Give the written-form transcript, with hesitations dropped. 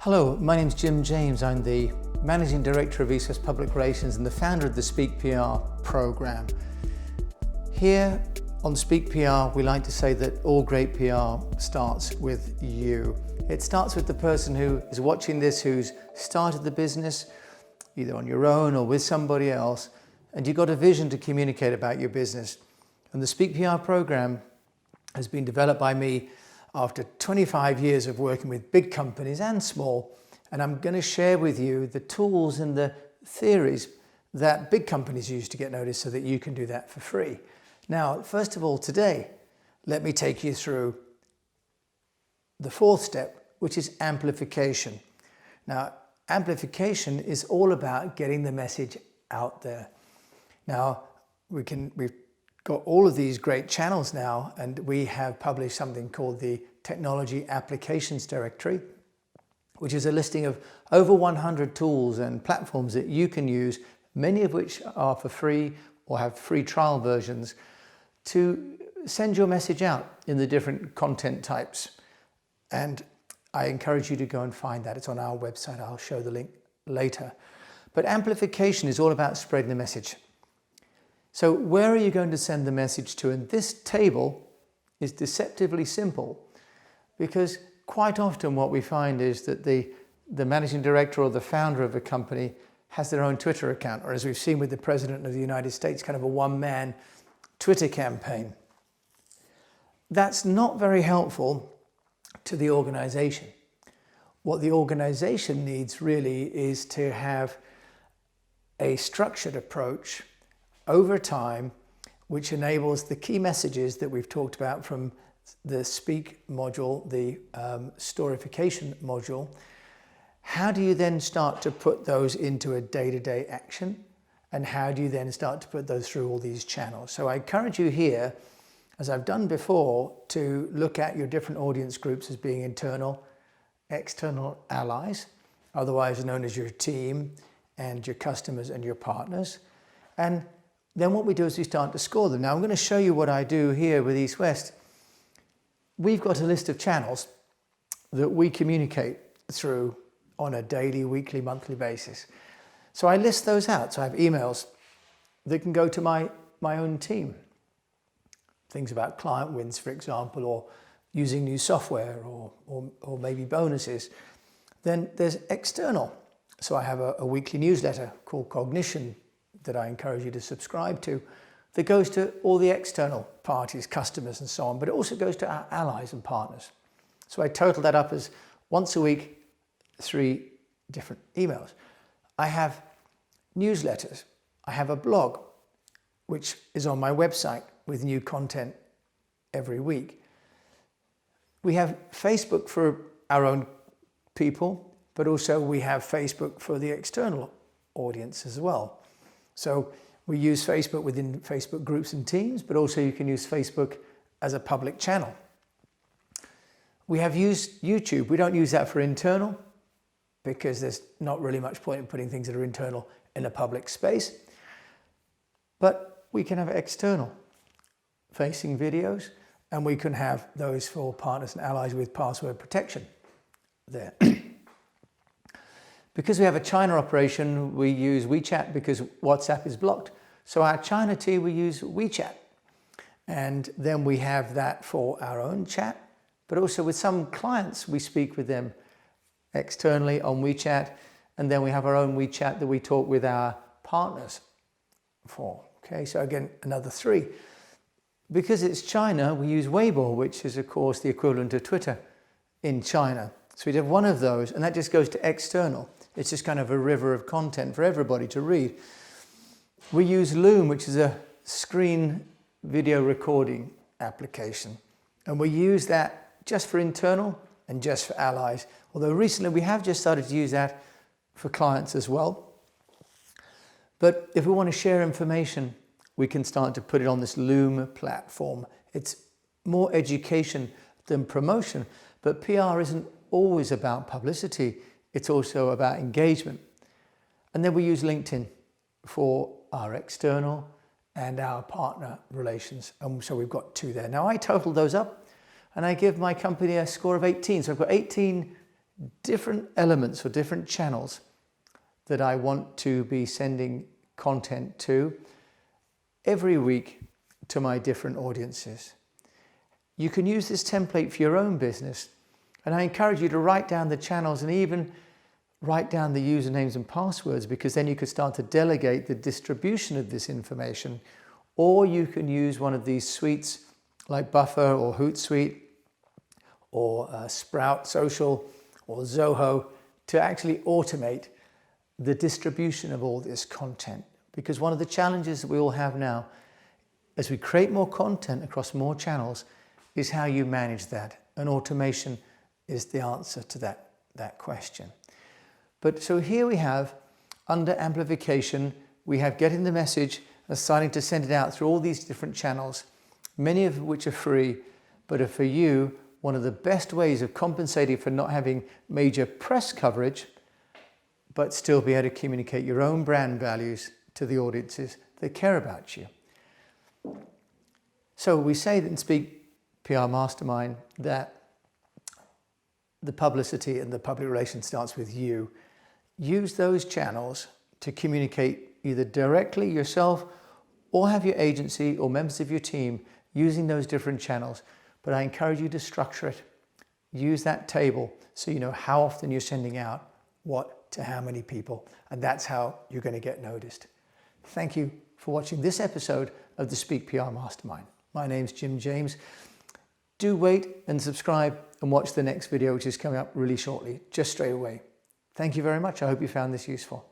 Hello, my name's Jim James. I'm the Managing Director of East West Public Relations and the founder of the Speak PR program. Here on Speak PR, we like to say that all great PR starts with you. It starts with the person who is watching this, who's started the business, either on your own or with somebody else, and you've got a vision to communicate about your business. And the Speak PR program has been developed by me after 25 years of working with big companies and small, and I'm going to share with you the tools and the theories that big companies use to get noticed so that you can do that for free. Now, first of all, today, let me take you through the fourth step, which is amplification. Now, amplification is all about getting the message out there. Now, we've got all of these great channels now, and we have published something called the Technology Applications Directory, which is a listing of over 100 tools and platforms that you can use, many of which are for free or have free trial versions, to send your message out in the different content types. And I encourage you to go and find that. It's on our website. I'll show the link later. But amplification is all about spreading the message. So where are you going to send the message to? And this table is deceptively simple, because quite often what we find is that the managing director or the founder of a company has their own Twitter account, or as we've seen with the President of the United States, kind of a one-man Twitter campaign. That's not very helpful to the organization. What the organization needs really is to have a structured approach over time, which enables the key messages that we've talked about from the Speak module, the storification module. How do you then start to put those into a day-to-day action? And how do you then start to put those through all these channels? So I encourage you here, as I've done before, to look at your different audience groups as being internal, external allies, otherwise known as your team and your customers and your partners. And then what we do is we start to score them. Now I'm going to show you what I do here with East West. We've got a list of channels that we communicate through on a daily, weekly, monthly basis. So I list those out. So I have emails that can go to my own team. Things about client wins, for example, or using new software, or maybe bonuses. Then there's external. So I have a weekly newsletter called Cognition that I encourage you to subscribe to, that goes to all the external parties, customers and so on, but it also goes to our allies and partners. So I total that up as once a week, 3 different emails. I have newsletters. I have a blog, which is on my website with new content every week. We have Facebook for our own people, but also we have Facebook for the external audience as well. So we use Facebook within Facebook groups and teams, but also you can use Facebook as a public channel. We have used YouTube. We don't use that for internal because there's not really much point in putting things that are internal in a public space. But we can have external facing videos, and we can have those for partners and allies with password protection there. Because we have a China operation, we use WeChat because WhatsApp is blocked. So our China team, we use WeChat. And then we have that for our own chat, but also with some clients, we speak with them externally on WeChat. And then we have our own WeChat that we talk with our partners for. Okay, so again, another 3. Because it's China, we use Weibo, which is of course the equivalent of Twitter in China. So we have one of those, and that just goes to external. It's just kind of a river of content for everybody to read. We use Loom, which is a screen video recording application. And we use that just for internal and just for allies. Although recently we have just started to use that for clients as well. But if we want to share information, we can start to put it on this Loom platform. It's more education than promotion, but PR isn't always about publicity. It's also about engagement. And then we use LinkedIn for our external and our partner relations. And so we've got 2 there. Now I total those up and I give my company a score of 18. So I've got 18 different elements or different channels that I want to be sending content to every week to my different audiences. You can use this template for your own business, and I encourage you to write down the channels and even write down the usernames and passwords, because then you could start to delegate the distribution of this information. Or you can use one of these suites like Buffer or Hootsuite or Sprout Social or Zoho to actually automate the distribution of all this content. Because one of the challenges that we all have now, as we create more content across more channels, is how you manage that. And automation is the answer to that question. But so here we have, under amplification, we have getting the message and starting to send it out through all these different channels, many of which are free, but are for you one of the best ways of compensating for not having major press coverage, but still be able to communicate your own brand values to the audiences that care about you. So we say that in Speak PR Mastermind that the publicity and the public relations starts with you. Use those channels to communicate either directly yourself or have your agency or members of your team using those different channels. But I encourage you to structure it. Use that table so you know how often you're sending out what to how many people, and that's how you're going to get noticed. Thank you for watching this episode of the Speak PR Mastermind. My name's Jim James. Do wait and subscribe and watch the next video, which is coming up really shortly, just straight away. Thank you very much. I hope you found this useful.